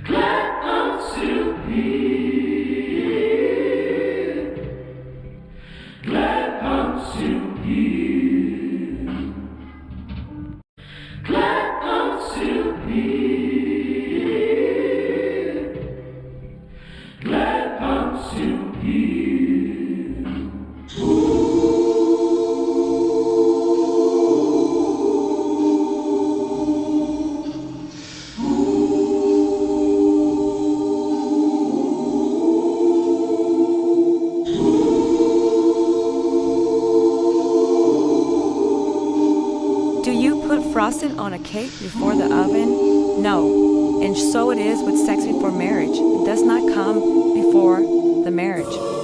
glad unto hear, glad unto hear, glad unto hear, glad unto hear. Do you put frosting on a cake before the oven? No. And so it is with sex before marriage. It does not come before the marriage.